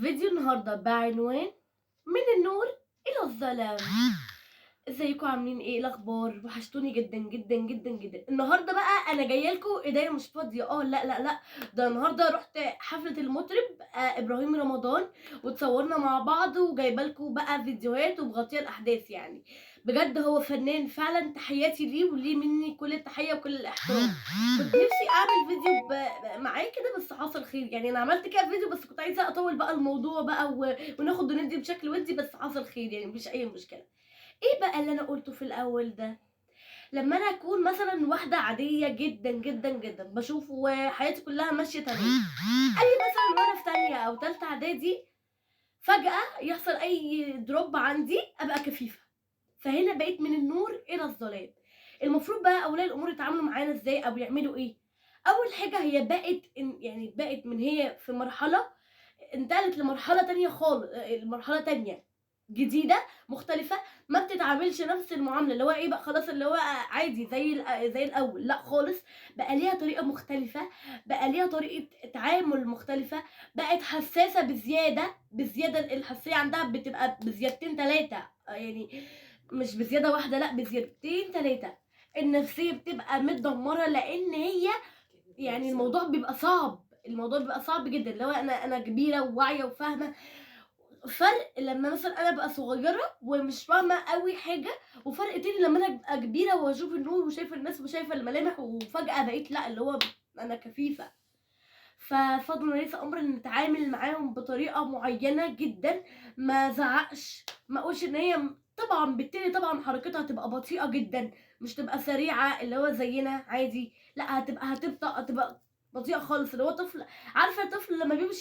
فيديو النهارده بعنوان من النور إلى الظلام. ازيكم عاملين ايه الاخبار؟ وحشتوني جدا جدا جدا جدا. النهارده بقى انا جايه لكم ايديا مش فاضيه. لا، ده النهارده رحت حفله المطرب ابراهيم رمضان، وتصورنا مع بعض وجايبه لكم بقى فيديوهات ومغطيه الاحداث. يعني بجد هو فنان فعلا، تحياتي ليه وليه مني كل التحيه وكل الاحترام. كنت نفسي اعمل فيديو معاه كده بس حصل خير. يعني انا عملت كده فيديو بس كنت عايزه اطول بقى الموضوع بقى وناخد وندي بشكل ودي، بس حصل خير يعني مفيش اي مشكله. إيه بقى اللي أنا قُلته في الأول ده؟ لمّا أنا أكون مثلًا واحدة عادية جدًا، جدًا، جدًا، باشوف وحياتي كلّها ماشية تمام، آجي مثلًا وأنا في تانية أو تالتة إعدادي فجأة يحصل أي drop عندي أبقى كفيفة، فهنا بقيت من النور إلى الظلام. المفروض بقى أولياء الأمور يتعاملوا معانا إزاي أو يعملوا إيه؟ أول حاجة هي بقت من هي في مرحلة انتقلت لمرحلة تانية لمرحلة تانية جديدة مختلفة، ما بتتعاملش نفس المعاملة، اللي هو إيه بقى خلاص اللي هو عادي زي الأول، لأ خالص، بقى ليها طريقة مختلفة، بقى ليها طريقة تعامل مختلفة، بقت حساسة بزيادة الحساسية عندها بتبقى بزيادتين 3 يعني مش بزيادة واحدة لأ بزيادتين 3. النفسية بتبقى متدمرة لإن هي يعني الموضوع بيبقى صعب جدًا، اللي هو أنا كبيرة وواعية وفاهمة. فرق لمّا مثلًا أنا أبقى صغيرة ومش فاهمة أوي حاجة، وفرق تاني لمّا أنا أبقى كبيرة وأشوف النور وشايفة الناس وشايفة الملامح، وفجأة بقيت لأ، اللي هو أنا كفيفة. ففضل وليس أمر إن نتعامل معاهم بطريقة معيّنة جدًا، ما ازعّقش، ما اقولش إن هي طبعًا بالتالي طبعًا حركتها هتبقى بطيئة جدًا، مش تبقى سريعة اللي هو زينا عادي، لأ هتبقى هتبطأ، هتبقى بطيئة خالص، اللي هو طفل. عارفة الطفل لمّا بيمشي